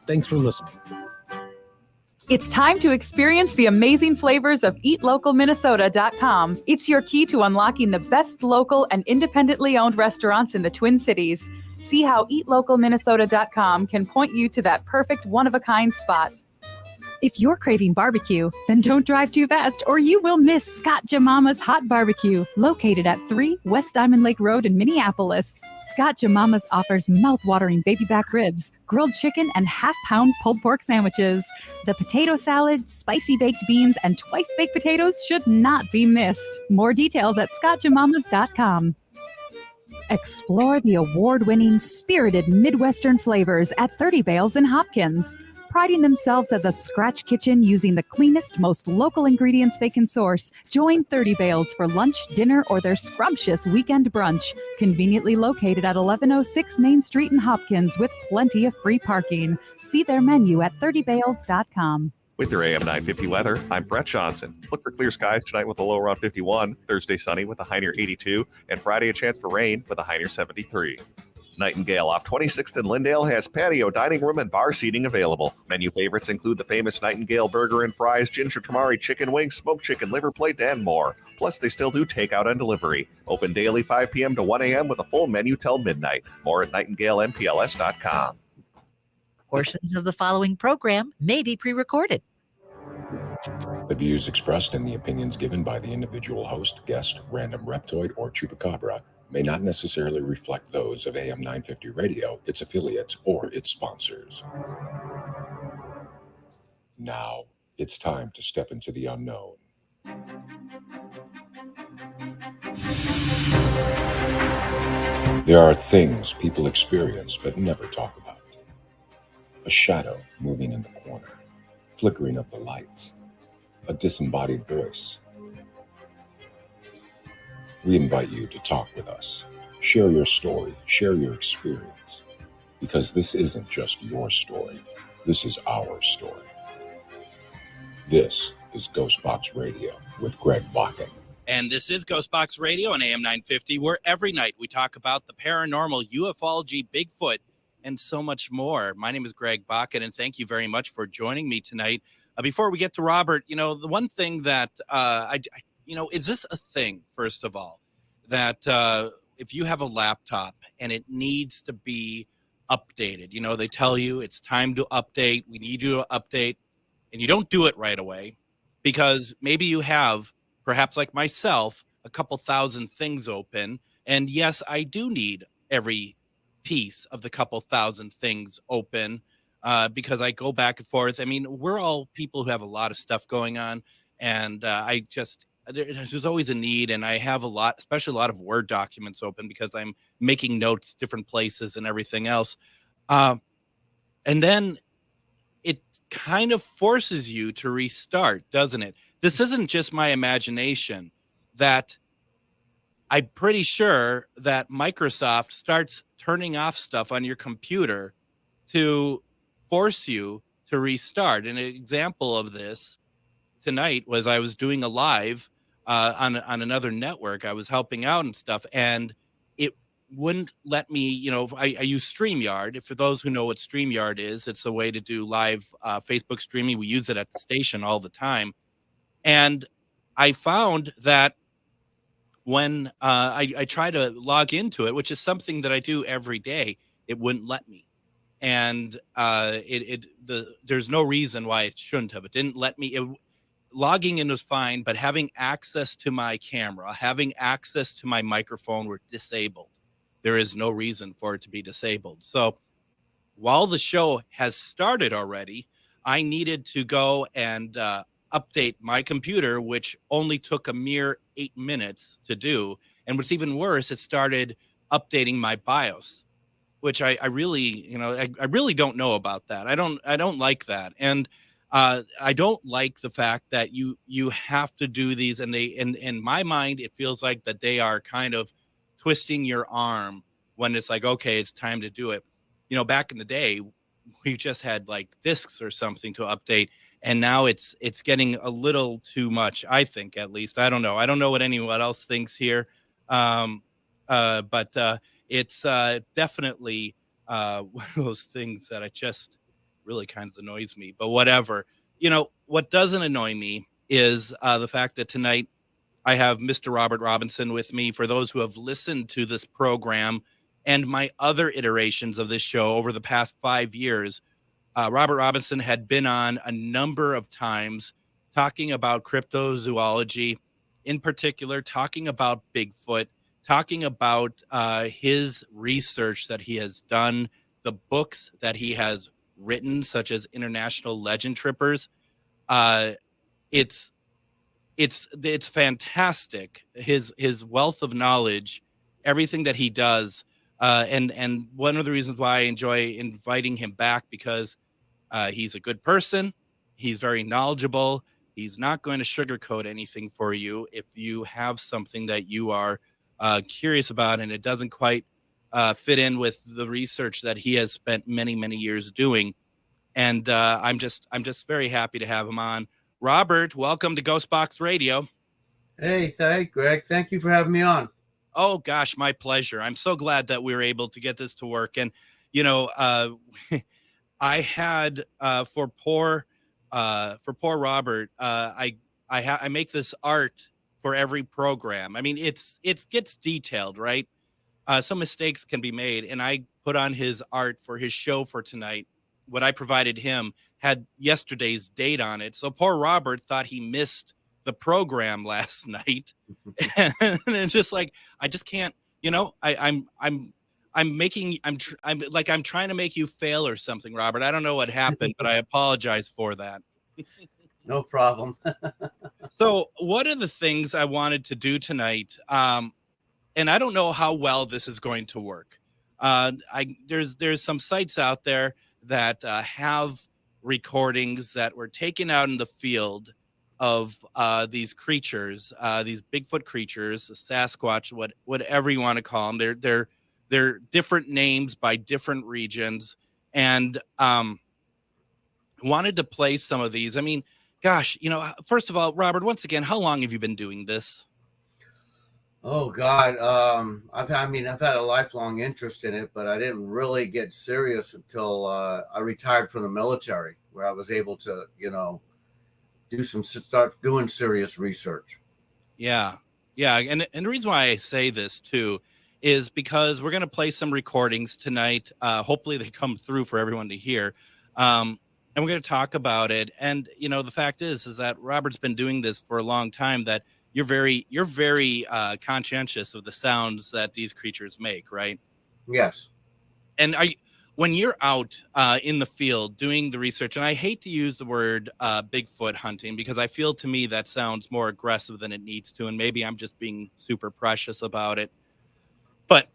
Thanks for listening. It's time to experience the amazing flavors of eatlocalminnesota.com. It's your key to unlocking the best local and independently owned restaurants in the Twin Cities. See how eatlocalminnesota.com can point you to that perfect one-of-a-kind spot. If you're craving barbecue, then don't drive too fast or you will miss Scott Jamama's Hot Barbecue, located at 3 West Diamond Lake Road in Minneapolis. Scott Jamama's offers mouth-watering baby back ribs, grilled chicken, and half-pound pulled pork sandwiches. The potato salad, spicy baked beans, and twice-baked potatoes should not be missed. More details at scottjamamas.com. Explore the award-winning, spirited Midwestern flavors at 30 Bales in Hopkins. Priding themselves as a scratch kitchen using the cleanest, most local ingredients they can source, join 30 Bales for lunch, dinner, or their scrumptious weekend brunch. Conveniently located at 1106 Main Street in Hopkins with plenty of free parking. See their menu at 30bales.com. With your AM 950 weather, I'm Brett Johnson. Look for clear skies tonight with a low around 51, Thursday sunny with a high near 82, and Friday a chance for rain with a high near 73. Nightingale off 26th and Lindale has patio, dining room, and bar seating available. Menu favorites include the famous Nightingale burger and fries, ginger tamari chicken wings, smoked chicken liver plate, and more. Plus, they still do takeout and delivery. Open daily 5 p.m. to 1 a.m. with a full menu till midnight. More at nightingalempls.com. Portions of the following program may be pre-recorded. The views expressed and the opinions given by the individual host, guest, random reptoid, or chupacabra may not necessarily reflect those of AM 950 Radio, its affiliates, or its sponsors. Now, it's time to step into the unknown. There are things people experience but never talk about. A shadow moving in the corner, flickering of the lights, a disembodied voice. We invite you to talk with us. Share your story, share your experience, because this isn't just your story. This is our story. This is GhostBox Radio with Greg Bakun. And this is GhostBox Radio on AM 950, where every night we talk about the paranormal, ufology, Bigfoot, and so much more. My name is Greg Bakun, and thank you very much for joining me tonight. Before we get to Robert, the one thing that is this a thing, first of all, that if you have a laptop and it needs to be updated, they tell you it's time to update, we need you to update, and you don't do it right away because maybe you have, perhaps like myself, a couple thousand things open. And yes, I do need every piece of the couple thousand things open because I go back and forth. I mean, we're all people who have a lot of stuff going on, and there's always a need, and I have especially a lot of Word documents open because I'm making notes different places and everything else. And then it kind of forces you to restart, doesn't it? This isn't just my imagination. That I'm pretty sure that Microsoft starts turning off stuff on your computer to force you to restart. An example of this tonight was I was doing a live on another network. I was helping out and stuff, and it wouldn't let me, I use StreamYard. For those who know what StreamYard is, it's a way to do live Facebook streaming. We use it at the station all the time. And I found that when I try to log into it, which is something that I do every day, it wouldn't let me. And there's no reason why it shouldn't have. It didn't let me. Logging in was fine, but having access to my camera, having access to my microphone were disabled. There is no reason for it to be disabled. So while the show has started already, I needed to go and update my computer, which only took a mere 8 minutes to do. And what's even worse, it started updating my BIOS, which I really, I really don't know about that. I don't like that. And I don't like the fact that you have to do these, and in my mind, it feels like that they are kind of twisting your arm when it's like, okay, it's time to do it. Back in the day, we just had like discs or something to update, and now it's getting a little too much, I think, at least. I don't know what anyone else thinks here. But it's definitely one of those things that I just really kind of annoys me, but whatever. What doesn't annoy me is the fact that tonight I have Mr. Robert Robinson with me. For those who have listened to this program and my other iterations of this show over the past 5 years, Robert Robinson had been on a number of times talking about cryptozoology, in particular, talking about Bigfoot, talking about his research that he has done, the books that he has written, such as International Legend Trippers. It's fantastic. His wealth of knowledge, everything that he does, and one of the reasons why I enjoy inviting him back, because he's a good person. He's very knowledgeable. He's not going to sugarcoat anything for you. If you have something that you are curious about and it doesn't quite fit in with the research that he has spent many, many years doing, and I'm just very happy to have him on. Robert, welcome to GhostBox Radio. Hey, Greg. Thank you for having me on. Oh gosh, my pleasure. I'm so glad that we were able to get this to work. And I had for poor Robert, I make this art for every program. I mean, it gets detailed, right? Some mistakes can be made, and I put on his art for his show for tonight. What I provided him had yesterday's date on it, so poor Robert thought he missed the program last night, and it's just like I just can't. I'm trying to make you fail or something, Robert. I don't know what happened, but I apologize for that. No problem. So one of the things I wanted to do tonight, and I don't know how well this is going to work. There's some sites out there that have recordings that were taken out in the field of these creatures, these Bigfoot creatures, Sasquatch, whatever you want to call them. They're different names by different regions, and wanted to play some of these. I mean, gosh, first of all, Robert, once again, how long have you been doing this? Oh God, I've had a lifelong interest in it, but I didn't really get serious until I retired from the military, where I was able to, start doing serious research. Yeah, and the reason why I say this too is because we're going to play some recordings tonight. Hopefully, they come through for everyone to hear, and we're going to talk about it. And the fact is that Robert's been doing this for a long time. That you're very conscientious of the sounds that these creatures make, right? Yes. And when you're out in the field doing the research, and I hate to use the word Bigfoot hunting, because I feel to me that sounds more aggressive than it needs to, and maybe I'm just being super precious about it. But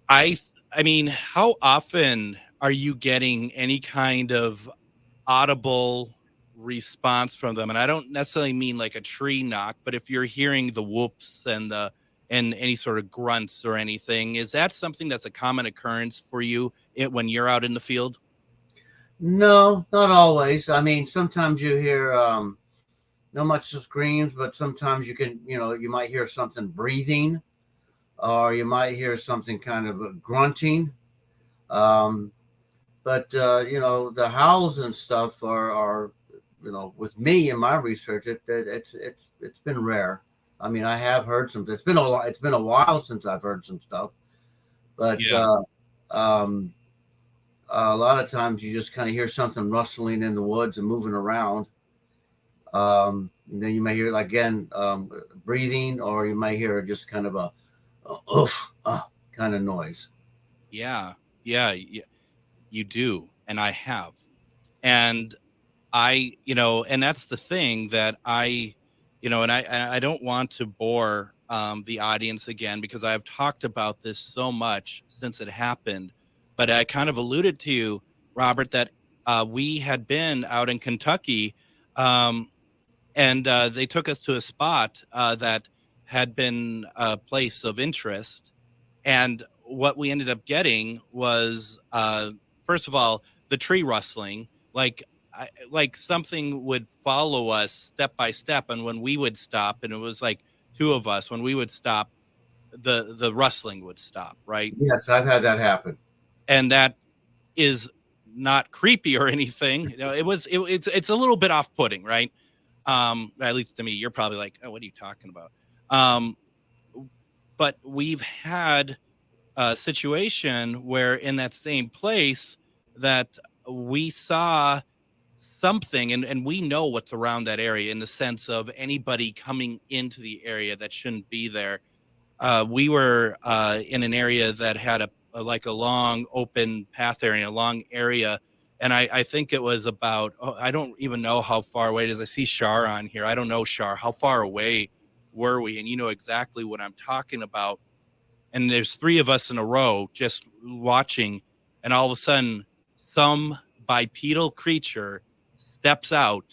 I mean, how often are you getting any kind of audible response from them? And I don't necessarily mean like a tree knock, but if you're hearing the whoops and any sort of grunts or anything, is that something that's a common occurrence for you when you're out in the field? No, not always. I mean, sometimes you hear not much screams, but sometimes you might hear something breathing, or you might hear something kind of grunting. But the howls and stuff are with me in my research, it's been rare. I mean, I have heard some. It's been a while since I've heard some stuff, but Yeah. A lot of times you just kind of hear something rustling in the woods and moving around. And then you may hear breathing, or you may hear just kind of a oof kind of noise. Yeah, you do, and I have, and and that's the thing that I don't want to bore the audience again, because I've talked about this so much since it happened. But I kind of alluded to you, Robert, that we had been out in Kentucky, and they took us to a spot that had been a place of interest. And what we ended up getting was, first of all, the tree rustling, like something would follow us step by step. And when we would stop, and it was like two of us, when we would stop, the rustling would stop, right? Yes, I've had that happen. And that is not creepy or anything. You know, it's a little bit off-putting, right? At least to me. You're probably like, oh, what are you talking about? But we've had a situation where in that same place that we saw something, and we know what's around that area in the sense of anybody coming into the area that shouldn't be there. We were in an area that had a long open path area, a long area. And I think it was about, I don't even know how far away it is. I see Shar on here. I don't know, Shar, how far away were we? And you know exactly what I'm talking about. And there's three of us in a row just watching. And all of a sudden, some bipedal creature steps out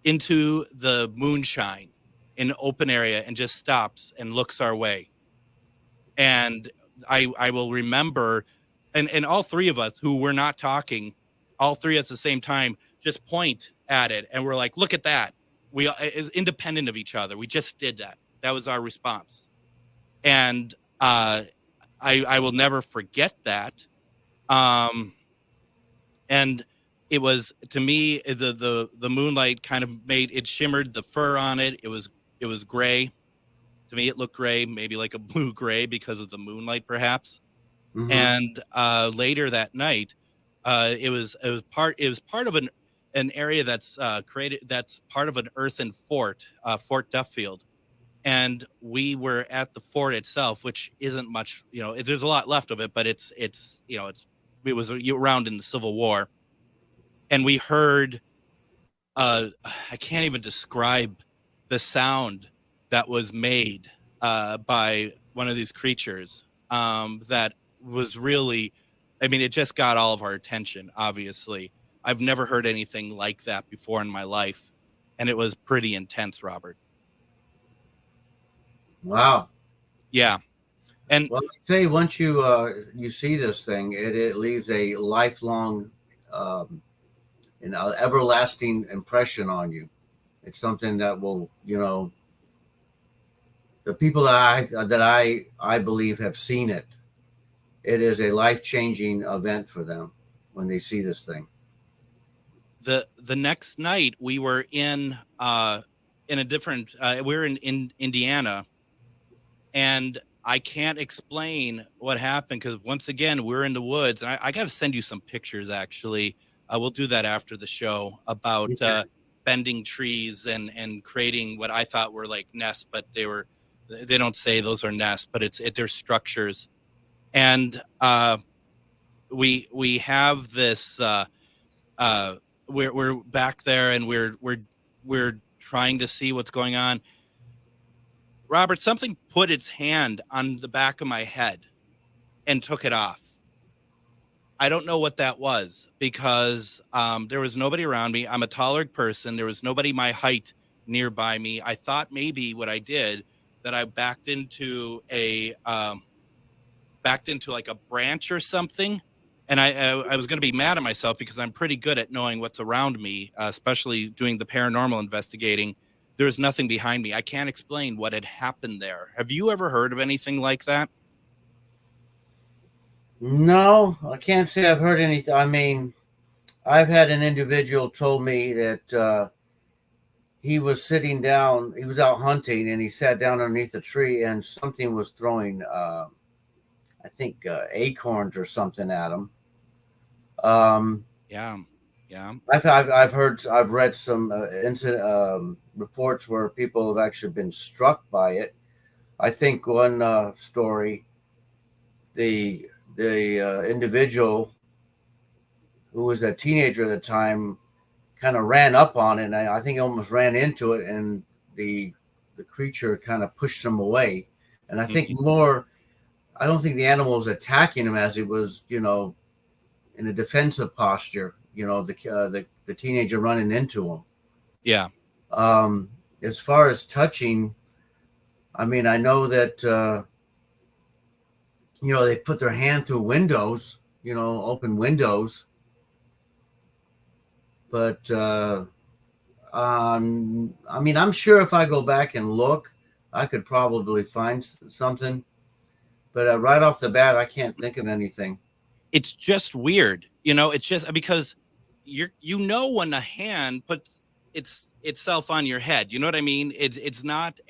into the moonshine in an open area and just stops and looks our way. And I will remember, and all three of us who were not talking, all three at the same time, just point at it. And we're like, look at that. We is independent of each other. We just did that. That was our response. And I will never forget that. And it was, to me, the moonlight kind of it shimmered the fur on it. It was gray. To me, it looked gray, maybe like a blue gray because of the moonlight, perhaps. Mm-hmm. And later that night, it was part of an area that's that's part of an earthen fort, Fort Duffield. And we were at the fort itself, which isn't much, there's a lot left of it, but it was around in the Civil War. And we heard, I can't even describe the sound that was made by one of these creatures that was really, it just got all of our attention, obviously. I've never heard anything like that before in my life. And it was pretty intense, Robert. Wow. Yeah. And well, I tell you, once you see this thing, it leaves a lifelong an everlasting impression on you. It's something that will, the people that I believe have seen it, it is a life-changing event for them when they see this thing. The next night we were in a different we were in Indiana, and I can't explain what happened because once again we're in the woods, and I got to send you some pictures actually. We'll do that after the show about bending trees and creating what I thought were like nests, but they don't say those are nests, but they're structures. And we have this we're back there and we're trying to see what's going on. Robert, something put its hand on the back of my head and took it off. I don't know what that was because there was nobody around me. I'm a taller person. There was nobody my height nearby me. I thought maybe what I did that I backed into like a branch or something. And I was going to be mad at myself because I'm pretty good at knowing what's around me, especially doing the paranormal investigating. There was nothing behind me. I can't explain what had happened there. Have you ever heard of anything like that? No, I can't say I've heard anything. I've had an individual told me that he was sitting down, he was out hunting, and he sat down underneath a tree, and something was throwing, I think, acorns or something at him. Yeah. I've read some incident reports where people have actually been struck by it. I think one story, the individual who was a teenager at the time kind of ran up on it, and I think he almost ran into it, and the creature kind of pushed him away. And I think I don't think the animal was attacking him as it was, in a defensive posture, the teenager running into him. Yeah. As far as touching, I know that, they put their hand through windows, open windows. But, I'm sure if I go back and look, I could probably find something. But right off the bat, I can't think of anything. it's just weird. It's just because when a hand puts itself on your head, you know what I mean? It's not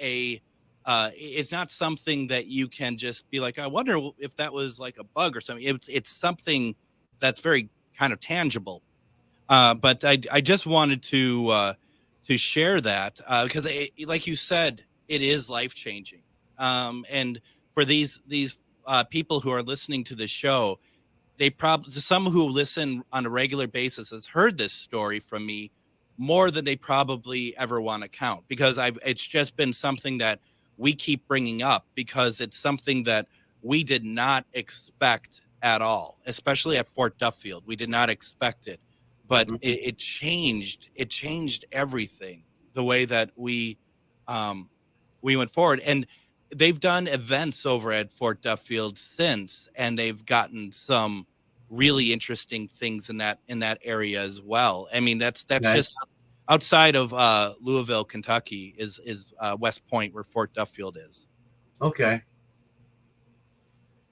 it's not something that you can just be like, I wonder if that was like a bug or something. It's something that's very kind of tangible. But I just wanted to share that because, like you said, it is life changing. And for these people who are listening to the show, some who listen on a regular basis has heard this story from me more than they probably ever want to count, because it's just been something that we keep bringing up because it's something that we did not expect at all, especially at Fort Duffield. We did not expect it, but it changed everything, the way that we went forward. And they've done events over at Fort Duffield since, and they've gotten some really interesting things in that area as well. I mean, that's nice. Just outside of Louisville, Kentucky is West Point, where Fort Duffield is. Okay.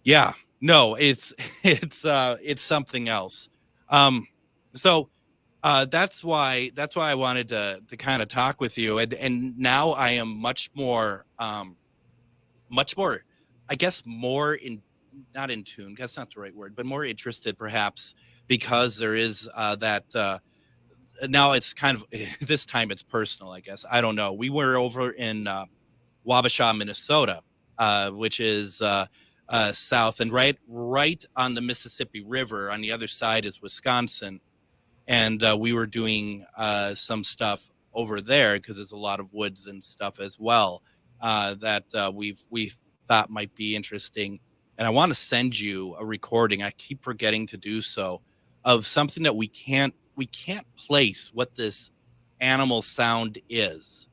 Yeah. No, it's something else. So that's why I wanted to kind of talk with you, and now I am much more, I guess, not in tune. That's not the right word, but more interested, perhaps, because there is that. Now it's kind of, this time it's personal, I guess. I don't know. We were over in Wabasha, Minnesota, which is south and right on the Mississippi River. On the other side is Wisconsin. And we were doing some stuff over there because there's a lot of woods and stuff as well that we thought might be interesting. And I want to send you a recording. I keep forgetting to do so, of something that we can't place what this animal sound is.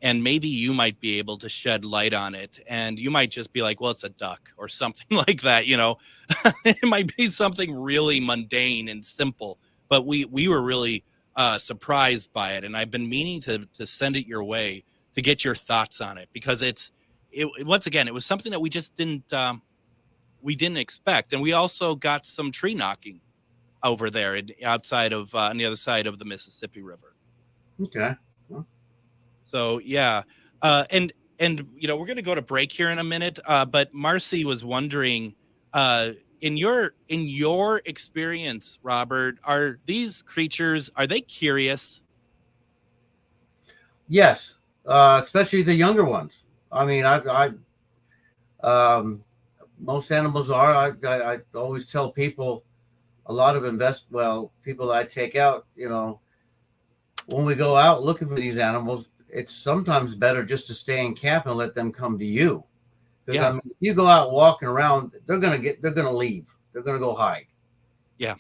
And maybe you might be able to shed light on it. And you might just be like, well, it's a duck or something like that. It might be something really mundane and simple, but we were really surprised by it. And I've been meaning to send it your way to get your thoughts on it, because once again, it was something that we just didn't expect. And we also got some tree knocking over there outside of on the other side of the Mississippi River. Okay. Well. So yeah, and we're going to go to break here in a minute. But Marcy was wondering, in your experience, Robert, are these creatures, are they curious? Yes, especially the younger ones. I mean, most animals are. I always tell people, a lot of people that I take out, when we go out looking for these animals, it's sometimes better just to stay in camp and let them come to you. Because I mean, if you go out walking around, they're gonna leave. They're gonna go hide. Yeah.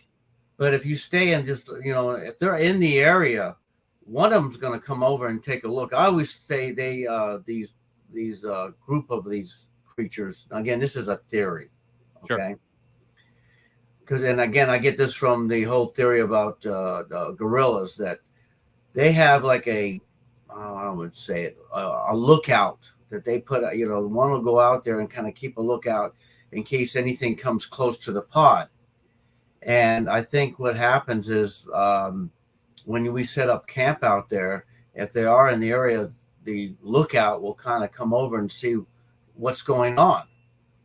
But if you stay and just, if they're in the area, one of them's gonna come over and take a look. I always say these group of these creatures. Again, this is a theory. Okay. Sure. Because, and again, I get this from the whole theory about gorillas, that they have like a lookout that they put, one will go out there and kind of keep a lookout in case anything comes close to the pod. And I think what happens is when we set up camp out there, if they are in the area, the lookout will kind of come over and see what's going on.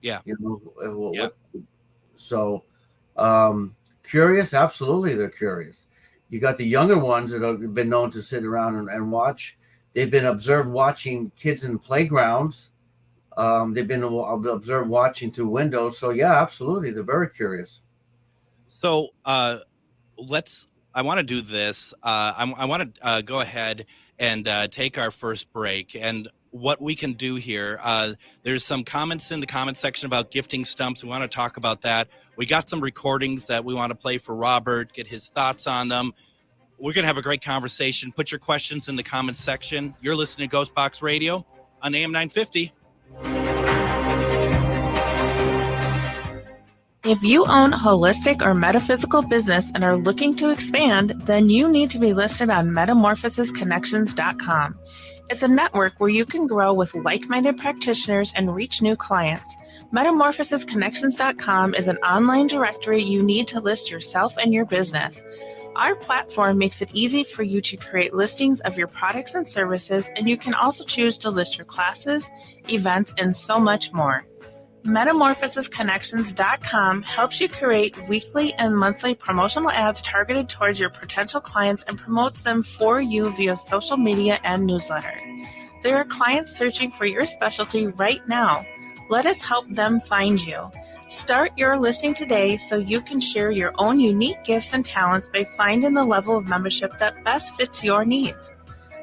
Yeah. So curious, absolutely, they're curious. You got the younger ones that have been known to sit around and watch. They've been observed watching kids in playgrounds. They've been observed watching through windows. So yeah, absolutely, they're very curious. So I want to do this. I want to go ahead and take our first break. And what we can do here, there's some comments in the comment section about gifting stumps. We want to talk about that. We got some recordings that we want to play for Robert, get his thoughts on them. We're going to have a great conversation. Put your questions in the comment section. You're listening to GhostBox Radio on AM 950. If you own a holistic or metaphysical business and are looking to expand, then you need to be listed on metamorphosisconnections.com. It's a network where you can grow with like-minded practitioners and reach new clients. Metamorphosisconnections.com is an online directory you need to list yourself and your business. Our platform makes it easy for you to create listings of your products and services, and you can also choose to list your classes, events, and so much more. Metamorphosisconnections.com helps you create weekly and monthly promotional ads targeted towards your potential clients and promotes them for you via social media and newsletter. There are clients searching for your specialty right now. Let us help them find you. Start your listing today so you can share your own unique gifts and talents by finding the level of membership that best fits your needs.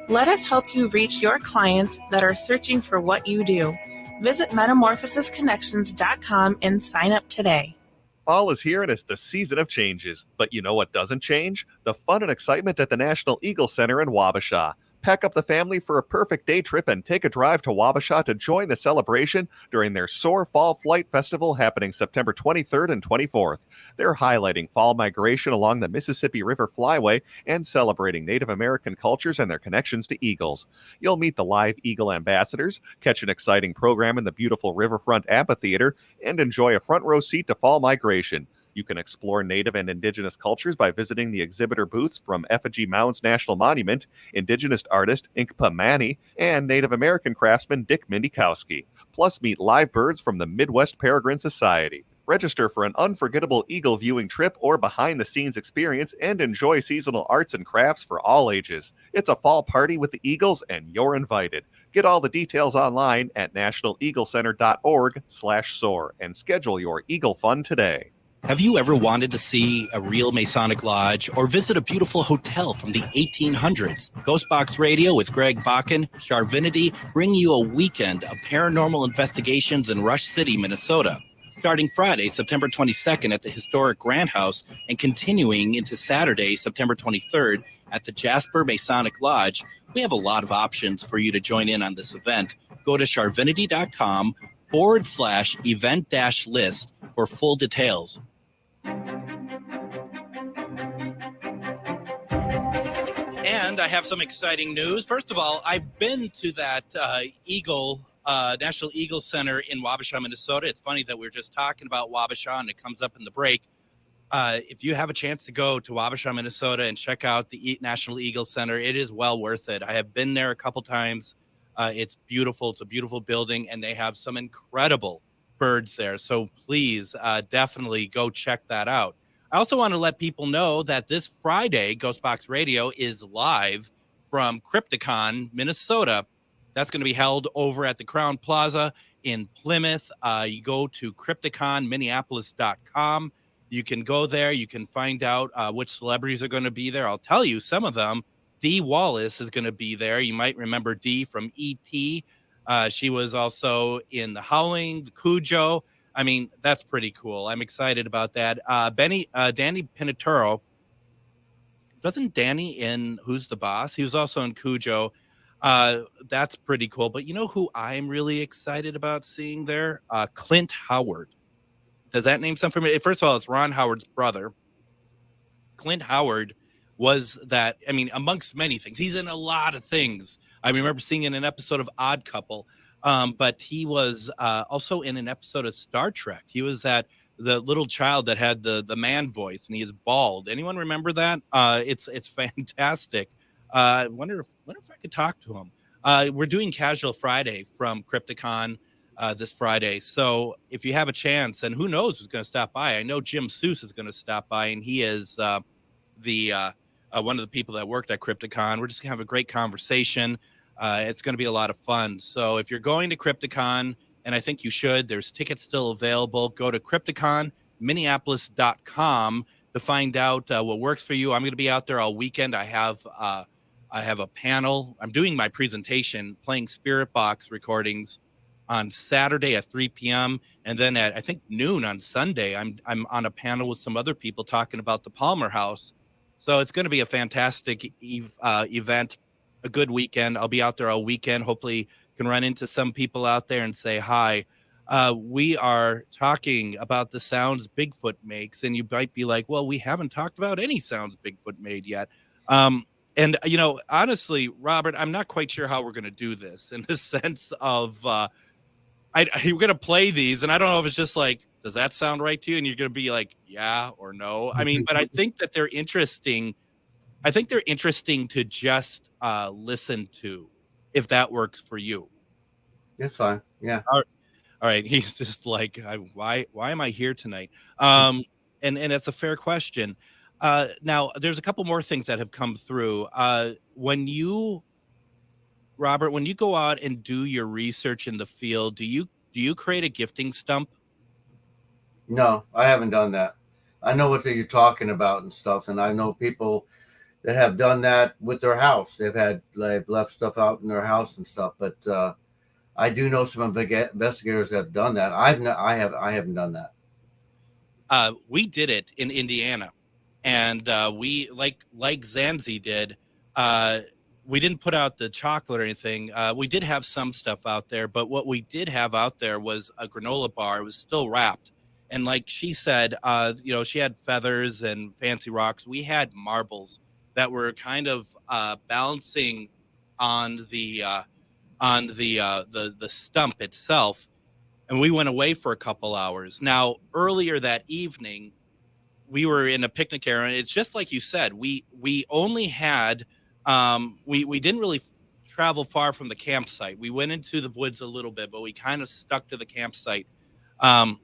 Let us help you reach your clients that are searching for what you do. Visit metamorphosisconnections.com and sign up today. Fall is here and it's the season of changes. But you know what doesn't change? The fun and excitement at the National Eagle Center in Wabasha. Pack up the family for a perfect day trip and take a drive to Wabasha to join the celebration during their Soar Fall Flight Festival happening September 23rd and 24th. They're highlighting fall migration along the Mississippi River Flyway and celebrating Native American cultures and their connections to eagles. You'll meet the live eagle ambassadors, catch an exciting program in the beautiful Riverfront Amphitheater, and enjoy a front row seat to fall migration. You can explore Native and Indigenous cultures by visiting the exhibitor booths from Effigy Mounds National Monument, Indigenous artist Inkpa Manny, and Native American craftsman Dick Mindikowski. Plus, meet live birds from the Midwest Peregrine Society. Register for an unforgettable eagle viewing trip or behind-the-scenes experience and enjoy seasonal arts and crafts for all ages. It's a fall party with the Eagles, and you're invited. Get all the details online at nationaleagleCenter.org/soar and schedule your Eagle Fun today. Have you ever wanted to see a real Masonic Lodge or visit a beautiful hotel from the 1800s? GhostBox Radio with Greg Bakun, Charvinity bring you a weekend of paranormal investigations in Rush City, Minnesota. Starting Friday, September 22nd at the historic Grant House and continuing into Saturday, September 23rd at the Jasper Masonic Lodge, we have a lot of options for you to join in on this event. Go to charvinity.com/event-list for full details. And I have some exciting news. First of all, I've been to that National Eagle Center in Wabasha, Minnesota. It's funny that we're just talking about Wabasha and it comes up in the break. If you have a chance to go to Wabasha, Minnesota and check out the National Eagle Center, it is well worth it. I have been there a couple times. It's beautiful. It's a beautiful building, and they have some incredible birds there. So please definitely go check that out. I also want to let people know that this Friday, GhostBox Radio is live from Crypticon, Minnesota. That's going to be held over at the Crown Plaza in Plymouth. You go to CrypticonMinneapolis.com. You can go there. You can find out which celebrities are going to be there. I'll tell you some of them. Dee Wallace is going to be there. You might remember Dee from E.T. She was also in The Howling, the Cujo. I mean, that's pretty cool. I'm excited about that. Danny Pinaturo. Wasn't Danny in Who's the Boss? He was also in Cujo. That's pretty cool. But you know who I'm really excited about seeing there? Clint Howard. Does that name sound familiar? First of all, it's Ron Howard's brother. Clint Howard was that, I mean, amongst many things. He's in a lot of things. I remember seeing in an episode of Odd Couple. But he was also in an episode of Star Trek. He was the little child that had the man voice, and he is bald. Anyone remember that? It's fantastic. I wonder if I could talk to him. We're doing Casual Friday from Crypticon this Friday. So if you have a chance, and who knows who's going to stop by. I know Jim Seuss is going to stop by, and he is one of the people that worked at Crypticon. We're just going to have a great conversation. It's going to be a lot of fun. So if you're going to Crypticon, and I think you should, there's tickets still available. Go to CrypticonMinneapolis.com to find out what works for you. I'm going to be out there all weekend. I have a panel. I'm doing my presentation, playing Spirit Box recordings on Saturday at 3 p.m. And then at, I think, noon on Sunday, I'm on a panel with some other people talking about the Palmer House. So it's going to be a fantastic event. A good weekend. I'll be out there all weekend. Hopefully can run into some people out there and say hi. We are talking about the sounds Bigfoot makes, and you might be like, well, we haven't talked about any sounds Bigfoot made yet. And, you know, honestly, Robert, I'm not quite sure how we're going to do this in the sense of you're going to play these, and I don't know if it's just like, does that sound right to you? And you're going to be like, yeah or no. I mean, but I think that they're interesting. I think they're interesting to just listen to, if that works for you. That's fine. Yeah. All right. He's just like, why am I here tonight? And it's a fair question. Now, there's a couple more things that have come through. Robert, when you go out and do your research in the field, do you create a gifting stump? No, I haven't done that. I know what you're talking about and stuff, and I know people that have done that with their house. They've left stuff out in their house and stuff. But I do know some investigators that have done that. I haven't done that. We did it in Indiana, and we like Zanzi did. We didn't put out the chocolate or anything. We did have some stuff out there, but what we did have out there was a granola bar. It was still wrapped. And like she said, she had feathers and fancy rocks. We had marbles that were kind of balancing on the stump itself. And we went away for a couple hours. Now, earlier that evening, we were in a picnic area. And it's just like you said, we only had... we didn't really travel far from the campsite. We went into the woods a little bit, but we kind of stuck to the campsite. We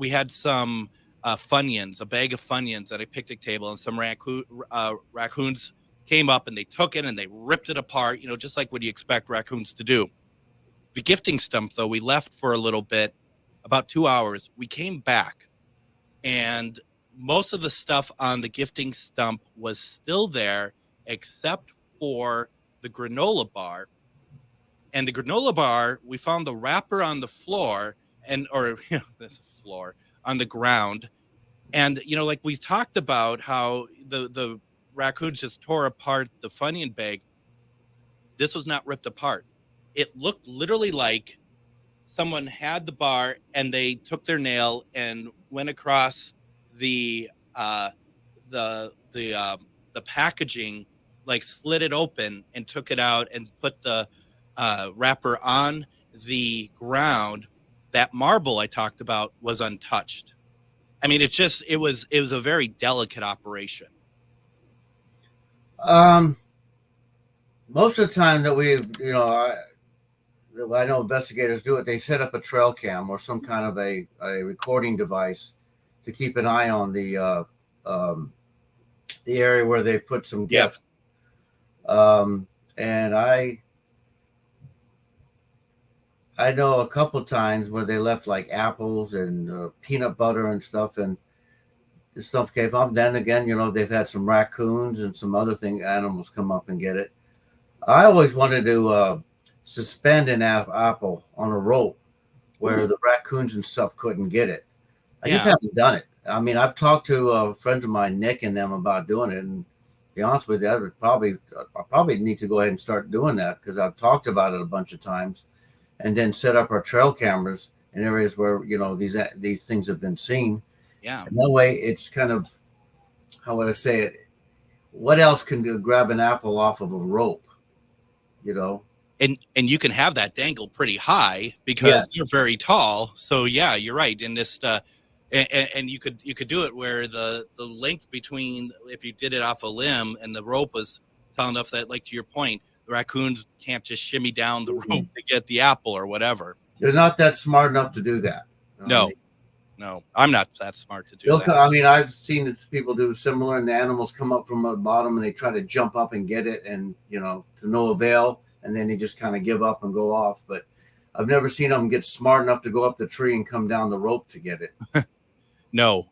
had some Funyuns, a bag of Funyuns at a picnic table, and some raccoons came up and they took it and they ripped it apart, just like what you expect raccoons to do. The gifting stump, though, we left for a little bit, about 2 hours. We came back, and most of the stuff on the gifting stump was still there, except for the granola bar. And the granola bar, we found the wrapper on the floor, on the ground. And, like we talked about how the raccoons just tore apart the Funyun bag. This was not ripped apart. It looked literally like someone had the bar and they took their nail and went across the packaging, like slid it open and took it out and put the wrapper on the ground. That marble I talked about was untouched. I mean, it was a very delicate operation. Most of the time that I know investigators do it, they set up a trail cam or some kind of a recording device to keep an eye on the area where they put some gifts. And I know a couple times where they left like apples and peanut butter and stuff, and the stuff came up. Then again, they've had some raccoons and some other animals come up and get it. I always wanted to suspend an apple on a rope where the raccoons and stuff couldn't get it. I just haven't done it. I mean, I've talked to friends of mine, Nick and them, about doing it. And to be honest with you, I probably need to go ahead and start doing that, because I've talked about it a bunch of times, and then set up our trail cameras in areas where, these things have been seen. Yeah. And that way it's kind of, how would I say it? What else can grab an apple off of a rope, And you can have that dangle pretty high because you're very tall. So yeah, you're right. And this, and you could do it where the length between, if you did it off a limb and the rope was tall enough that, like to your point, the raccoons can't just shimmy down the rope to get the apple or whatever. They're not that smart enough to do that. No, I'm not that smart to do that. I mean, I've seen people do similar, and the animals come up from the bottom and they try to jump up and get it, and to no avail. And then they just kind of give up and go off. But I've never seen them get smart enough to go up the tree and come down the rope to get it. No.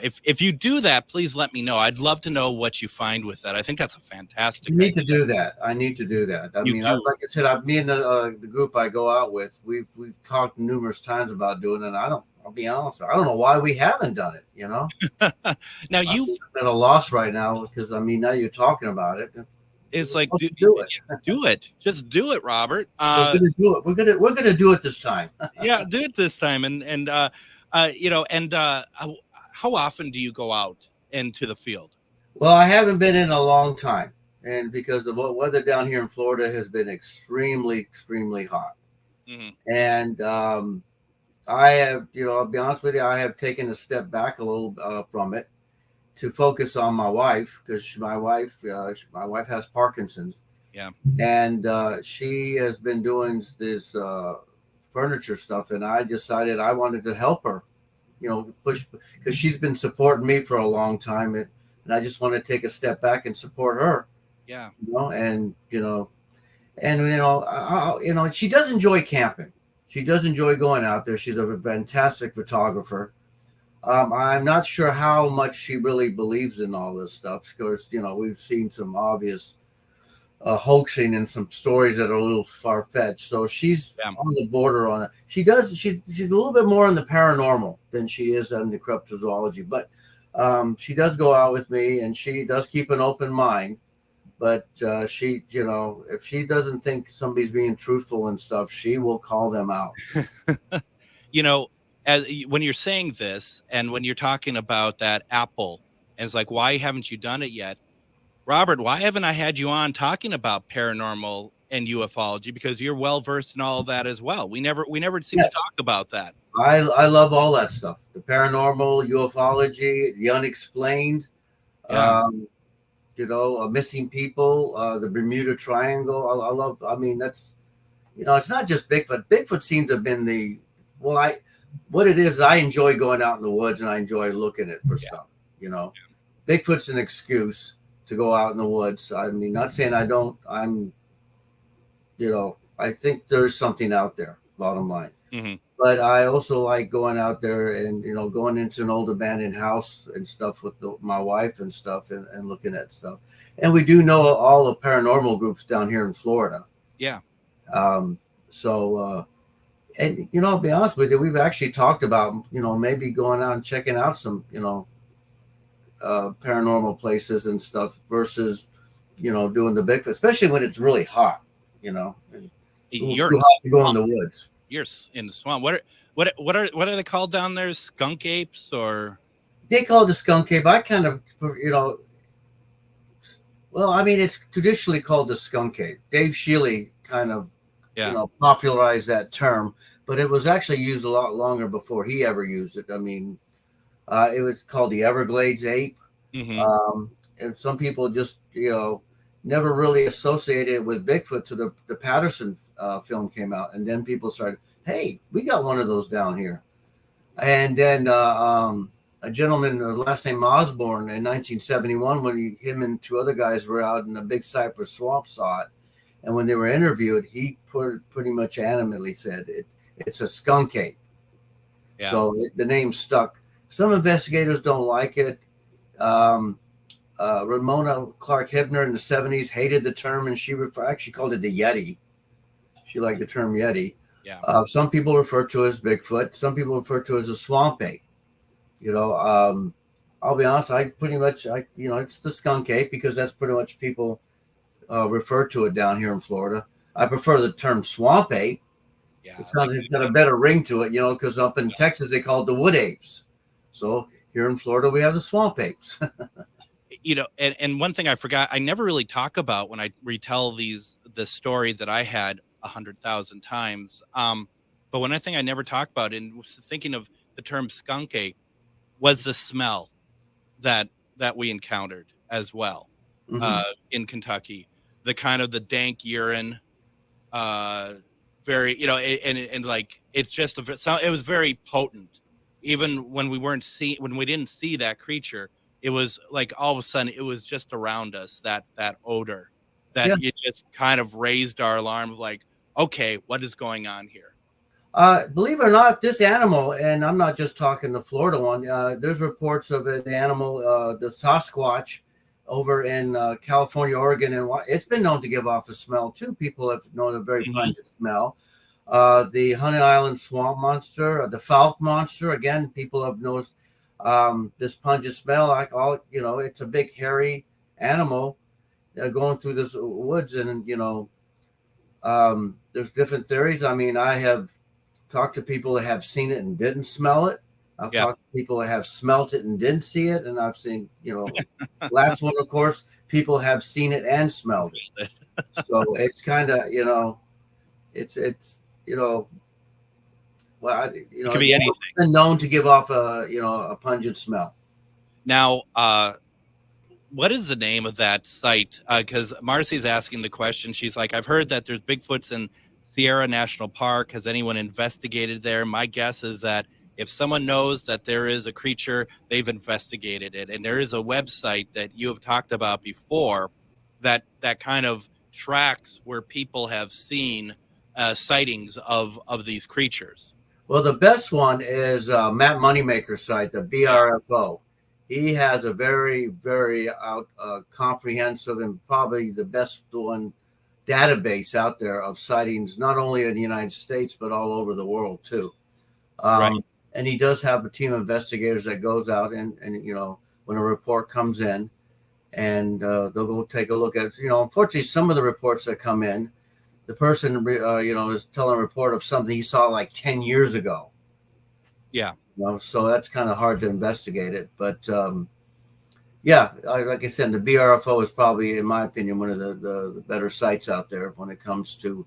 If you do that, please let me know. I'd love to know what you find with that. I think that's a fantastic idea. To do that. I need to do that. Like I said, me and the group I go out with, we've talked numerous times about doing it. I'll be honest, I don't know why we haven't done it. Now you've at a loss right now, because now you're talking about it. It's like do it. Do it. Just do it, Robert. We're gonna do it. We're gonna do it this time. Yeah, do it this time. And how often do you go out into the field? Well, I haven't been in a long time, and because the weather down here in Florida has been extremely, extremely hot. And I have, I'll be honest with you, I have taken a step back a little from it to focus on my wife, because my wife has Parkinson's. Yeah. And she has been doing this furniture stuff, and I decided I wanted to help her, push, because she's been supporting me for a long time, and I just want to take a step back and support her. Yeah. She does enjoy camping. She does enjoy going out there. She's a fantastic photographer. I'm not sure how much she really believes in all this stuff, because we've seen some obvious hoaxing and some stories that are a little far-fetched. So she's on the border on that. She's a little bit more in the paranormal than she is in the cryptozoology, but she does go out with me, and she does keep an open mind. But she, if she doesn't think somebody's being truthful and stuff, she will call them out. When you're saying this, and when you're talking about that apple, and it's like, why haven't you done it yet? Robert, why haven't I had you on talking about paranormal and ufology? Because you're well versed in all of that as well. We never seem to talk about that. I love all that stuff. The paranormal, ufology, the unexplained, missing people, the Bermuda Triangle. That's, it's not just Bigfoot. Bigfoot seems to have been what it is. I enjoy going out in the woods, and I enjoy looking at for stuff, Bigfoot's an excuse to go out in the woods. I mean, not saying I don't. I think there's something out there, bottom line. Mm-hmm. But I also like going out there and, going into an old abandoned house and stuff with my wife and stuff, and looking at stuff. And we do know all the paranormal groups down here in Florida. Yeah. And, I'll be honest with you, we've actually talked about, maybe going out and checking out some, paranormal places and stuff versus, doing the Bigfoot, especially when it's really hot, You're too hot to go in the woods. You're in the swamp. What are they called down there? Skunk apes, or? They call it the skunk ape. I kind of, it's traditionally called the skunk ape. Dave Shealy kind of, popularized that term, but it was actually used a lot longer before he ever used it. I mean, it was called the Everglades ape. Mm-hmm. And some people just, never really associated it with Bigfoot till the Patterson film came out, and then people started, hey, we got one of those down here. And then a gentleman, last name Osborne, in 1971, when him and two other guys were out in the Big Cypress Swamp, saw it, and when they were interviewed, he pretty much animately said it's a skunk ape. Yeah. So the name stuck. Some investigators don't like it. Ramona Clark Hibner in the 70s hated the term, and she actually called it the Yeti. She liked the term Yeti. Yeah. Some people refer to it as Bigfoot. Some people refer to it as a swamp ape. I'll be honest. It's the skunk ape, because that's pretty much people refer to it down here in Florida. I prefer the term swamp ape. Yeah. It's got a better ring to it, because up in Texas they call it the wood apes. So here in Florida we have the swamp apes. And one thing I forgot, I never really talk about when I retell the story that I had 100,000 times. But one thing I never talk about, and was thinking of the term skunk ape, was the smell that we encountered as well. Mm-hmm. In Kentucky, the kind of the dank urine, very, and like, it's just it was very potent. Even when we didn't see that creature, it was like all of a sudden it was just around us, that odor that it just kind of raised our alarm of like, okay, what is going on here? Believe it or not, this animal, and I'm not just talking the Florida one, there's reports of an animal, the Sasquatch, over in California, Oregon, and it's been known to give off a smell too. People have known a very pungent smell. The Honey Island swamp monster, the Falk monster, again, people have noticed this pungent smell. It's a big hairy animal going through this woods, and there's different theories. I mean, I have talked to people that have seen it and didn't smell it. I've talked to people that have smelt it and didn't see it, and I've seen, last one, of course, people have seen it and smelled it. So it's kind of, it's you know, well, It could be anything. been known to give off a pungent smell. Now, what is the name of that site? Because Marcy's asking the question. She's like, I've heard that there's Bigfoots in Sierra National Park. Has anyone investigated there? My guess is that if someone knows that there is a creature, they've investigated it. And there is a website that you have talked about before that kind of tracks where people have seen sightings of these creatures. Well, the best one is Matt Moneymaker's site, the BRFO. He has a very, very comprehensive and probably the best one database out there of sightings, not only in the United States, but all over the world too. Right. And he does have a team of investigators that goes out and when a report comes in, and they'll go take a look at, unfortunately, some of the reports that come in, the person, is telling a report of something he saw like 10 years ago. Yeah. So that's kind of hard to investigate it. But, like I said, the BRFO is probably, in my opinion, one of the better sites out there when it comes to,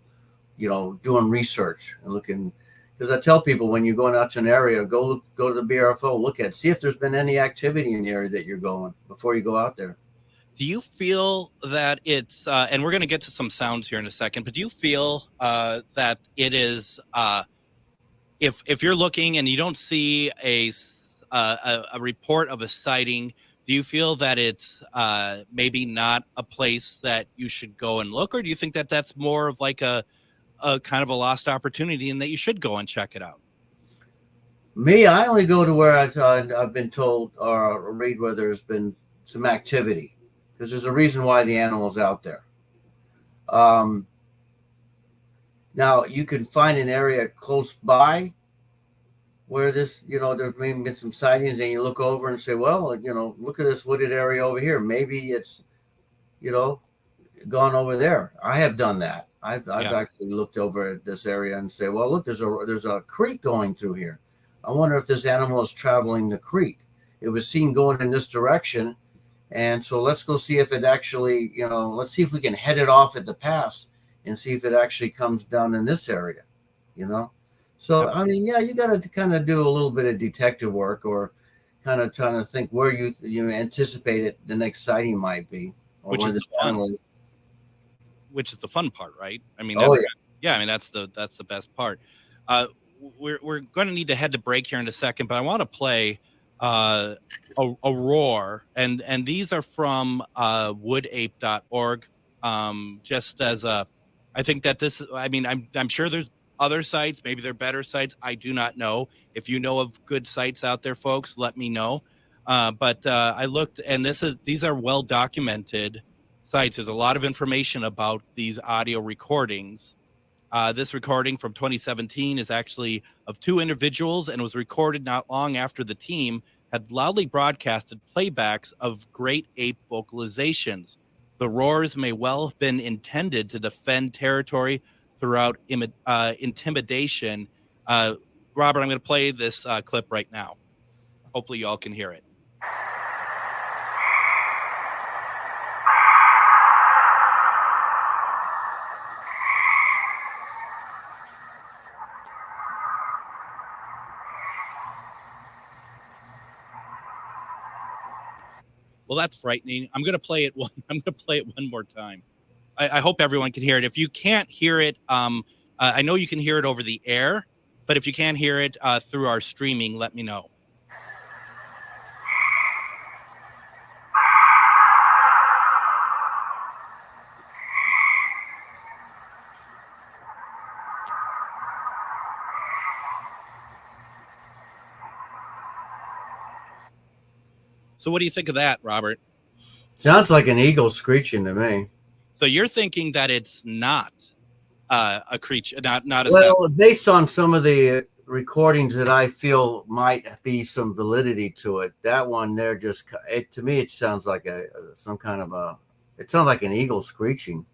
doing research and looking. Because I tell people, when you're going out to an area, go to the BRFO, see if there's been any activity in the area that you're going before you go out there. Do you feel that it's, and we're going to get to some sounds here in a second, but do you feel that it is, if you're looking and you don't see a report of a sighting, do you feel that it's maybe not a place that you should go and look, or do you think that that's more of like a kind of a lost opportunity and that you should go and check it out? Me, I only go to where I've been told or read where there's been some activity. Because there's a reason why the animal's out there. Now, you can find an area close by where this, there's maybe been some sightings, and you look over and say, well, look at this wooded area over here. Maybe it's, gone over there. I have done that. I've actually looked over at this area and say, well, look, there's a creek going through here. I wonder if this animal is traveling the creek. It was seen going in this direction. And so let's go see if it actually, let's see if we can head it off at the pass and see if it actually comes down in this area, So, I mean, you got to kind of do a little bit of detective work, or kind of trying to think where you anticipate it, the next sighting might be. Or Which is the fun part, right? I mean, that's, I mean, that's the best part. We're going to need to head to break here in a second, but I want to play a roar, and these are from woodape.org. Just as I think that this, I mean, I'm sure there's other sites, maybe they're better sites. I do not know. If you know of good sites out there, folks, let me know. But I looked, and these are well documented sites. There's a lot of information about these audio recordings. This recording from 2017 is actually of two individuals, and was recorded not long after the team had loudly broadcasted playbacks of great ape vocalizations. The roars may well have been intended to defend territory throughout intimidation. Robert, I'm going to play this clip right now. Hopefully y'all can hear it. Well, that's frightening. I'm going to play it one more time. I hope everyone can hear it. If you can't hear it, I know you can hear it over the air, but if you can't hear it through our streaming, let me know. So what do you think of that, Robert? Sounds like an eagle screeching to me. So you're thinking that it's not a creature, not a well, sound. Based on some of the recordings that I feel might be some validity to it, that one there to me it sounds like it sounds like an eagle screeching,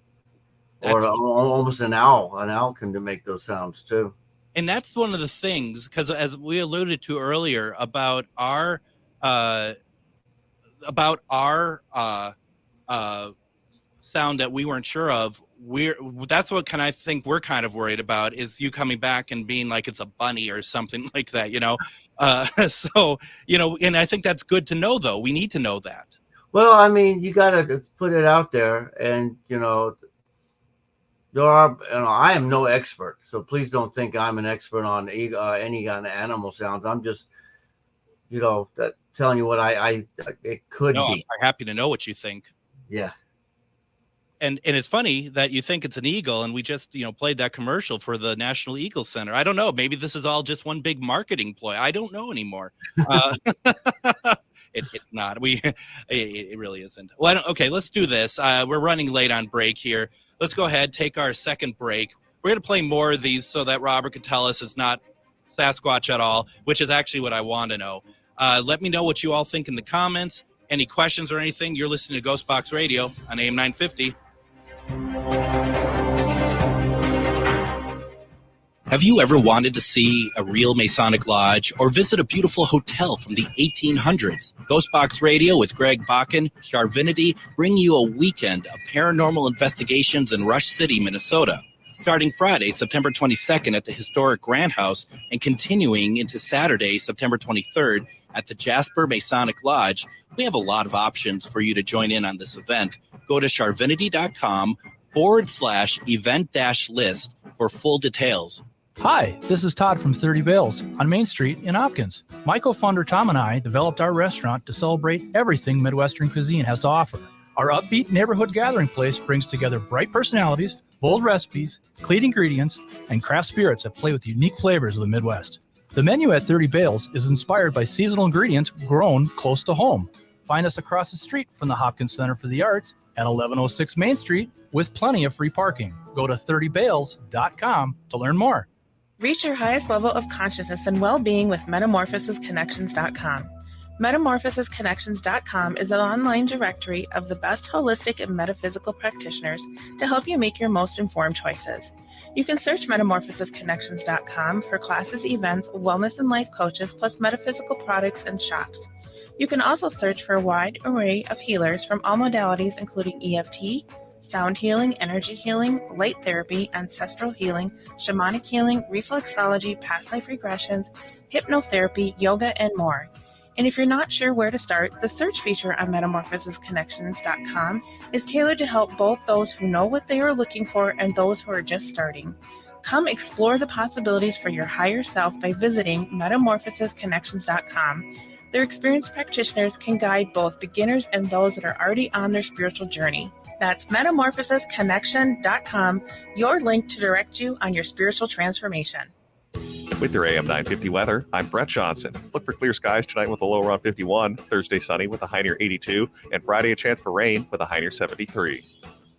or almost an owl. An owl can make those sounds too. And that's one of the things, because as we alluded to earlier about our sound that we weren't sure of, that's what I think we're kind of worried about, is you coming back and being like it's a bunny or something like that, So, and I think that's good to know, though. We need to know that. Well, I mean, you got to put it out there, and there are, I am no expert, so please don't think I'm an expert on any kind of animal sounds. I'm just, telling you what it could be. I'm happy to know what you think. Yeah. And it's funny that you think it's an eagle, and we just, played that commercial for the National Eagle Center. I don't know. Maybe this is all just one big marketing ploy. I don't know anymore. It's not. It really isn't. Well, okay, let's do this. We're running late on break here. Let's go ahead, take our second break. We're going to play more of these so that Robert can tell us it's not Sasquatch at all, which is actually what I want to know. Let me know what you all think in the comments. Any questions or anything? You're listening to GhostBox Radio on AM 950. Have you ever wanted to see a real Masonic lodge or visit a beautiful hotel from the 1800s? GhostBox Radio with Greg Bakun, Charvinity, bring you a weekend of paranormal investigations in Rush City, Minnesota. Starting Friday, September 22nd at the historic Grant House and continuing into Saturday, September 23rd at the Jasper Masonic Lodge, we have a lot of options for you to join in on this event. Go to charvinity.com/event-list for full details. Hi, this is Todd from 30 Bales on Main Street in Hopkins. My co-founder Tom and I developed our restaurant to celebrate everything Midwestern cuisine has to offer. Our upbeat neighborhood gathering place brings together bright personalities, bold recipes, clean ingredients, and craft spirits that play with the unique flavors of the Midwest. The menu at 30 Bales is inspired by seasonal ingredients grown close to home. Find us across the street from the Hopkins Center for the Arts at 1106 Main Street with plenty of free parking. Go to 30bales.com to learn more. Reach your highest level of consciousness and well-being with metamorphosisconnections.com. Metamorphosisconnections.com is an online directory of the best holistic and metaphysical practitioners to help you make your most informed choices. You can search metamorphosisconnections.com for classes, events, wellness and life coaches, plus metaphysical products and shops. You can also search for a wide array of healers from all modalities, including EFT, sound healing, energy healing, light therapy, ancestral healing, shamanic healing, reflexology, past life regressions, hypnotherapy, yoga, and more. And if you're not sure where to start, the search feature on metamorphosisconnections.com is tailored to help both those who know what they are looking for and those who are just starting. Come explore the possibilities for your higher self by visiting metamorphosisconnections.com. Their experienced practitioners can guide both beginners and those that are already on their spiritual journey. That's metamorphosisconnection.com, your link to direct you on your spiritual transformation. With your AM 950 weather, I'm Brett Johnson. Look for clear skies tonight with a low around 51, Thursday sunny with a high near 82, and Friday a chance for rain with a high near 73.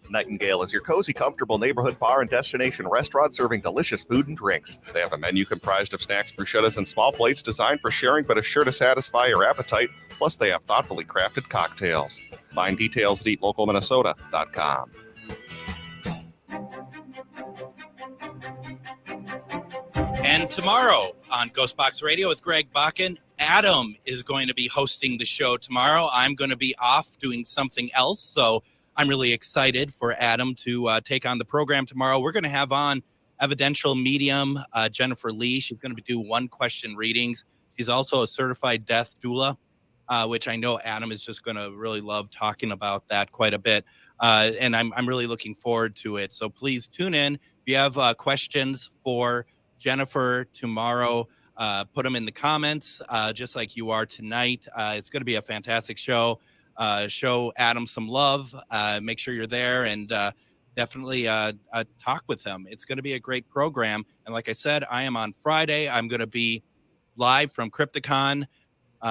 Nightingale is your cozy, comfortable neighborhood bar and destination restaurant serving delicious food and drinks. They have a menu comprised of snacks, bruschettas, and small plates designed for sharing but is sure to satisfy your appetite. Plus, they have thoughtfully crafted cocktails. Find details at eatlocalminnesota.com. And tomorrow on GhostBox Radio with Greg Bakun, Adam is going to be hosting the show tomorrow. I'm going to be off doing something else, so I'm really excited for Adam to take on the program tomorrow. We're going to have on evidential medium Jennifer Lee. She's going to do one-question readings. She's also a certified death doula, which I know Adam is just going to really love talking about that quite a bit. And I'm really looking forward to it. So please tune in. If you have questions for Jennifer tomorrow, put them in the comments, just like you are tonight. It's going to be a fantastic show. Show Adam some love. Make sure you're there and definitely talk with him. It's going to be a great program. And like I said, I am on Friday. I'm going to be live from Crypticon,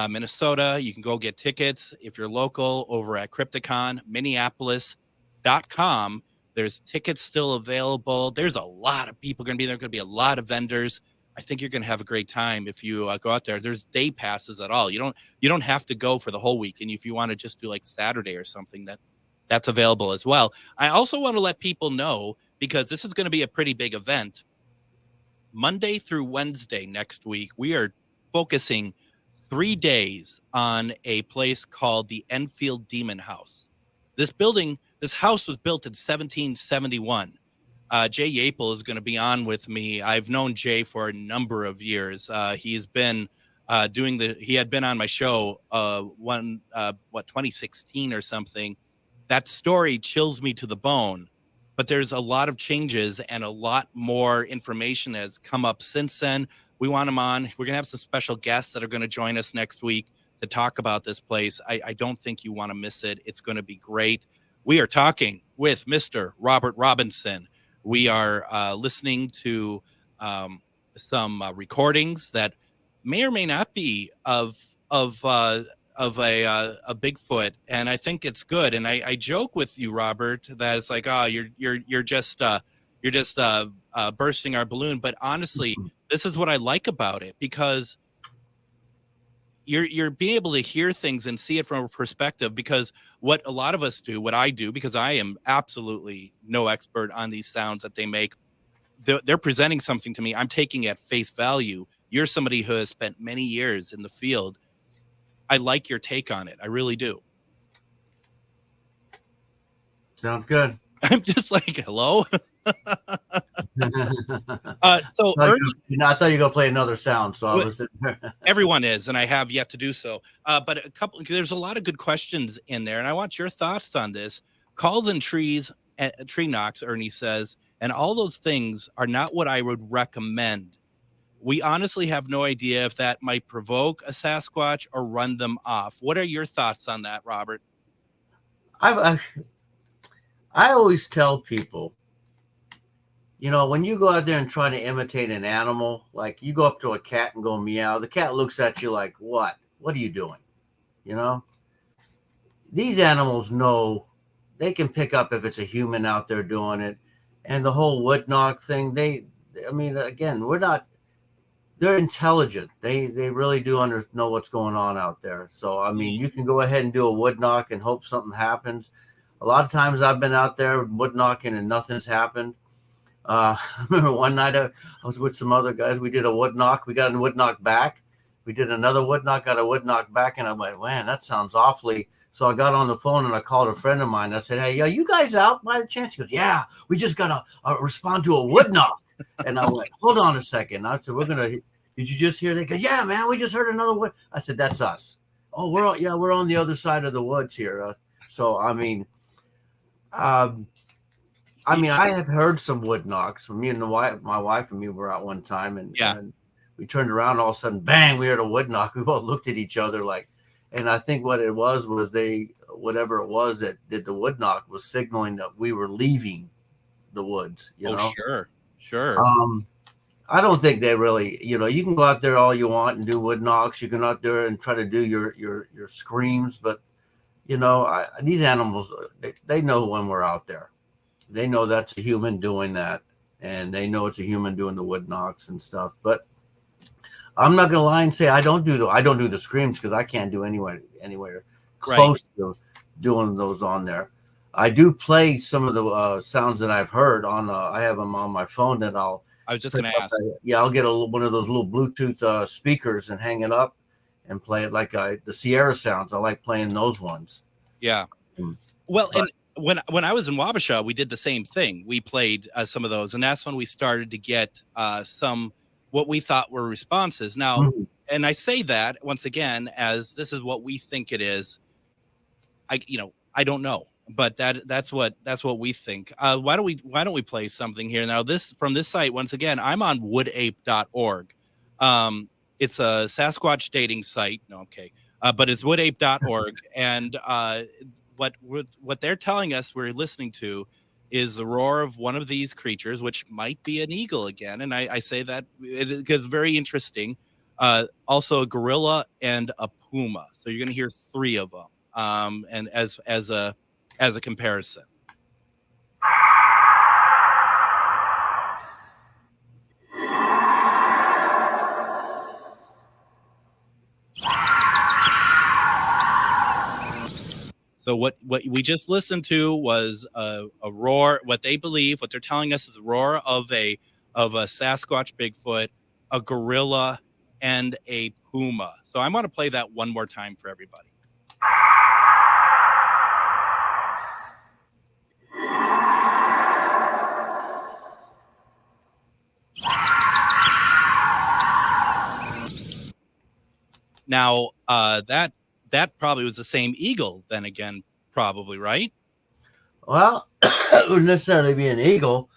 Minnesota. You can go get tickets if you're local over at Crypticon, Minneapolis.com. There's tickets still available. There's a lot of people going to be there. Going to be a lot of vendors. I think you're going to have a great time if you go out there. There's day passes at all. You don't have to go for the whole week. And if you want to just do like Saturday or something, that's available as well. I also want to let people know, because this is going to be a pretty big event. Monday through Wednesday next week, we are focusing 3 days on a place called the Enfield Demon House. This building This house was built in 1771. Jay Yapel is going to be on with me. I've known Jay for a number of years. He's been he had been on my show 2016 or something. That story chills me to the bone, but there's a lot of changes and a lot more information has come up since then. We want him on. We're going to have some special guests that are going to join us next week to talk about this place. I don't think you want to miss it. It's going to be great. We are talking with Mr. Robert Robinson. We are listening to some recordings that may or may not be of a Bigfoot, and I think it's good. And I joke with you, Robert, that it's like, oh, you're just bursting our balloon. But honestly, this is what I like about it, because you're being able to hear things and see it from a perspective, because what a lot of us do, what I do, because I am absolutely no expert on these sounds that they make. They're presenting something to me. I'm taking it at face value. You're somebody who has spent many years in the field. I like your take on it. I really do. Sounds good. I'm just like, hello. So I Ernie, thought you were gonna play another sound, so I was. Everyone is, and I have yet to do so. But there's a lot of good questions in there, and I want your thoughts on this. Calls and trees, tree knocks, Ernie says, and all those things are not what I would recommend. We honestly have no idea if that might provoke a Sasquatch or run them off. What are your thoughts on that, Robert? I always tell people, when you go out there and try to imitate an animal, like you go up to a cat and go meow, the cat looks at you like, what? What are you doing? These animals know, they can pick up if it's a human out there doing it. And the whole wood knock thing, they're intelligent. They really do know what's going on out there. So, you can go ahead and do a wood knock and hope something happens. A lot of times I've been out there wood knocking and nothing's happened. I remember one night I was with some other guys. We did a wood knock. We got a wood knock back. We did another wood knock, got a wood knock back. And I went, man, that sounds awfully. So I got on the phone and I called a friend of mine. I said, hey, are you guys out by the chance? He goes, yeah, we just got to respond to a wood knock. And I went, hold on a second. I said, did you just hear that? He goes, yeah, man, we just heard another wood. I said, that's us. Oh, we're on the other side of the woods here. I have heard some wood knocks. Me and my wife and me were out one time, and we turned around. All of a sudden, bang! We heard a wood knock. We both looked at each other and I think what it was whatever it was that did the wood knock was signaling that we were leaving the woods. Sure. I don't think they really. You can go out there all you want and do wood knocks. You can go out there and try to do your screams, but these animals, they know when we're out there. They know that's a human doing that, and they know it's a human doing the wood knocks and stuff. But I'm not gonna lie and say I don't do the screams, because I can't do anywhere close to doing those on there. I do play some of the sounds that I've heard on. I have them on my phone that I was just gonna ask. I'll get one of those little Bluetooth speakers and hang it up and play it like the Sierra sounds. I like playing those ones. Yeah. Well, and when I was in Wabasha, we did the same thing. We played some of those, and that's when we started to get some what we thought were responses. Now, and I say that once again as this is what we think it is. I don't know, but that's what we think. Why don't we play something here now? This from this site once again. I'm on woodape.org. It's a Sasquatch dating site. No, okay, but it's woodape.org, and what they're telling us we're listening to is the roar of one of these creatures, which might be an eagle again. And I say that it's very interesting. Also a gorilla and a puma. So you're going to hear three of them. And as a comparison. So what we just listened to was a roar. What they believe, what they're telling us, is the roar of a Sasquatch Bigfoot, a gorilla, and a puma. So I'm going to play that one more time for everybody. Now, that probably was the same eagle then again, probably, right? Well, it wouldn't necessarily be an eagle,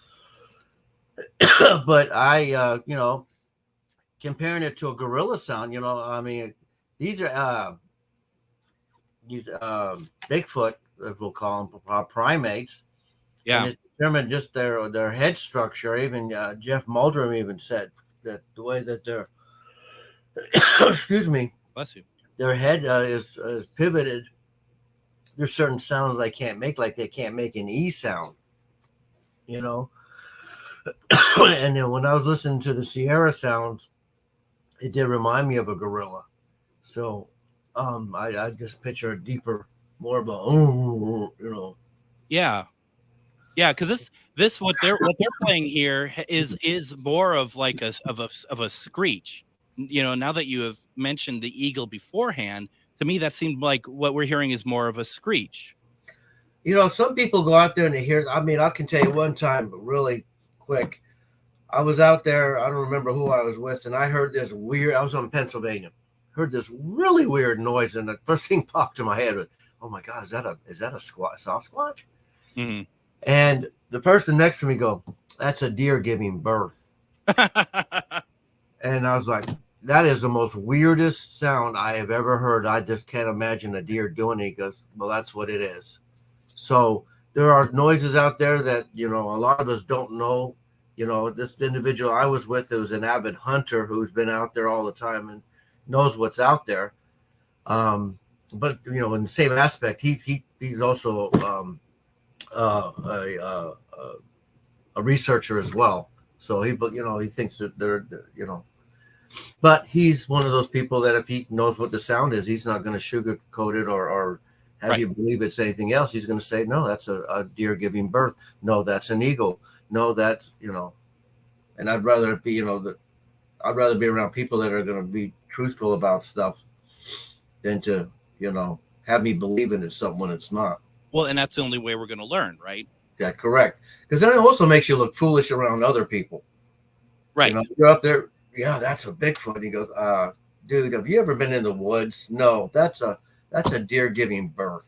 but I, comparing it to a gorilla sound, I mean, these are Bigfoot, as we'll call them, primates. Yeah. And it's determined just their head structure. Even Jeff Muldrum even said that the way that they're, excuse me, bless you, their head is pivoted. There's certain sounds they can't make, like they can't make an E sound, And then when I was listening to the Sierra sounds, it did remind me of a gorilla. So I just picture a deeper, more of a, Yeah. Yeah, because this what they're playing here is more of like a screech. Now that you have mentioned the eagle beforehand, to me that seemed like what we're hearing is more of a screech. Some people go out there and they hear. I mean, I can tell you one time, really quick. I was out there. I don't remember who I was with, and I heard this weird. I was in Pennsylvania. Heard this really weird noise, and the first thing popped in my head was, "Oh my God, is that a Sasquatch?" Mm-hmm. And the person next to me go, "That's a deer giving birth." And I was like, "That is the most weirdest sound I have ever heard. I just can't imagine a deer doing it." He goes, "Well, that's what it is." So there are noises out there that, a lot of us don't know. This individual I was with, who's an avid hunter who's been out there all the time and knows what's out there. But, in the same aspect, he's also a researcher as well. So he thinks that they're. But he's one of those people that if he knows what the sound is, he's not going to sugarcoat it or have you believe it's anything else. He's going to say, no, that's a deer giving birth. No, that's an eagle. No, that's, and I'd rather be, I'd rather be around people that are going to be truthful about stuff than to, have me believing it's something when it's not. Well, and that's the only way we're going to learn, right? Yeah, correct. Because then it also makes you look foolish around other people. Right. You're up there. Yeah, that's a Bigfoot. And he goes, dude, have you ever been in the woods? No, that's a deer giving birth.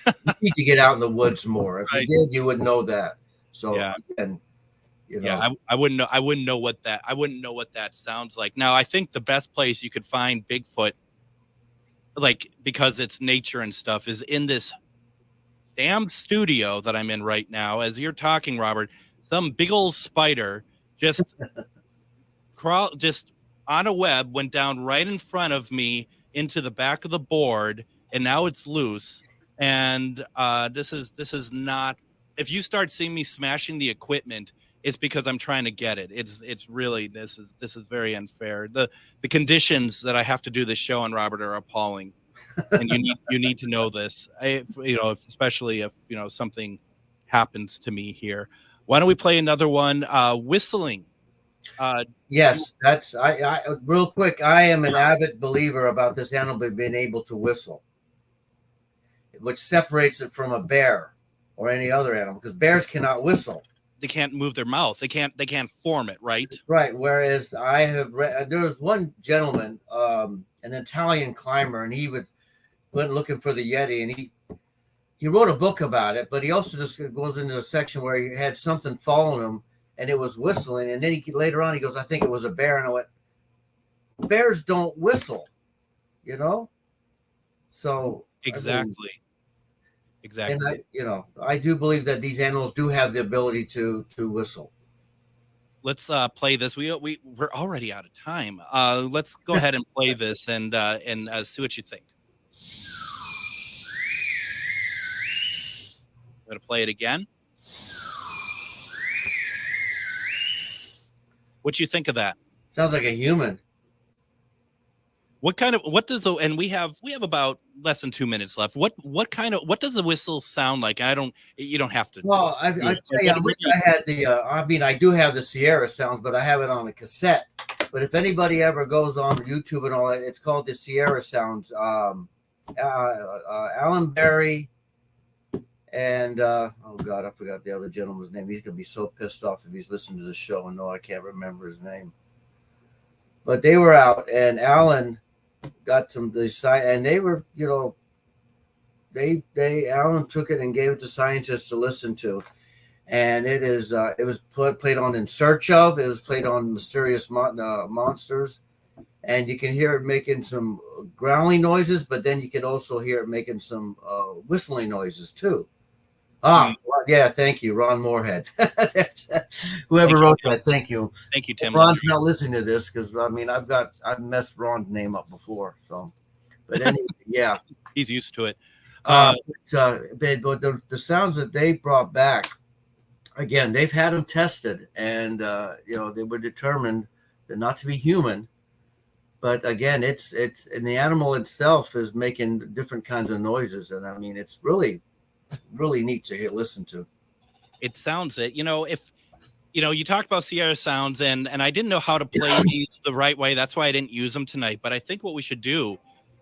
You need to get out in the woods more. If you did, you would know that. So, yeah. And I wouldn't know. I wouldn't know what that sounds like. Now, I think the best place you could find Bigfoot, like, because it's nature and stuff, is in this damn studio that I'm in right now. As you're talking, Robert, some big old spider just on a web went down right in front of me into the back of the board, and now it's loose. And this is not. If you start seeing me smashing the equipment, it's because I'm trying to get it. It's really this is very unfair. The conditions that I have to do this show on, Robert, are appalling, and you need to know this. Especially if something happens to me here. Why don't we play another one? Whistling. Yes, that's I real quick. I am an avid believer about this animal being able to whistle, which separates it from a bear or any other animal, because bears cannot whistle. They can't move their mouth. They can't form it, right? Right. Whereas I have read, there was one gentleman, an Italian climber, and he went looking for the Yeti, and he wrote a book about it, but he also just goes into a section where he had something following him and it was whistling. And then later on, he goes, I think it was a bear. And I went, bears don't whistle, So exactly. And I do believe that these animals do have the ability to whistle. Let's play this. We're already out of time. Let's go ahead and play this and see what you think. I'm going to play it again. What you think of that? Sounds like a human. And we have about less than 2 minutes left. What does the whistle sound like? You don't have to. Well, I tell you, I wish I had I do have the Sierra sounds, but I have it on a cassette. But if anybody ever goes on YouTube and all that, it's called the Sierra sounds. Alan Berry and oh God, I forgot the other gentleman's name. He's gonna be so pissed off if he's listening to the show and no, I can't remember his name. But they were out, and Alan got some and they were, Alan took it and gave it to scientists to listen to, and it was played on In Search Of. It was played on Mysterious Monsters, and you can hear it making some growling noises, but then you can also hear it making some whistling noises too. Yeah, thank you, Ron Moorhead. Whoever wrote that, thank you. Thank you, Tim. Ron's not listening to this because I've messed Ron's name up before. So, but anyway, yeah, he's used to it. But the sounds that they brought back, again, they've had them tested, and they were determined not to be human. But again, it's and the animal itself is making different kinds of noises, and I mean, it's really neat to listen to. It sounds it. If you talked about Sierra sounds, and I didn't know how to play these the right way. That's why I didn't use them tonight. But I think what we should do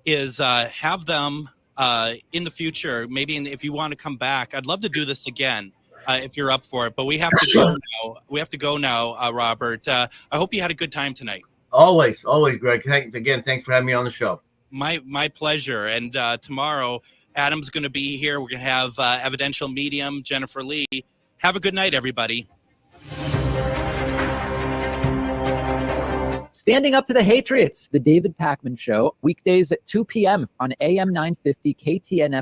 is have them in the future. Maybe if you want to come back, I'd love to do this again if you're up for it. But we have to go now. We have to go now, Robert. I hope you had a good time tonight. Always, Greg. Thanks for having me on the show. My pleasure. And tomorrow, Adam's going to be here. We're going to have evidential medium Jennifer Lee. Have a good night, everybody. Standing Up to the Hatriots, the David Pakman Show, weekdays at 2 p.m. on AM 950 KTNF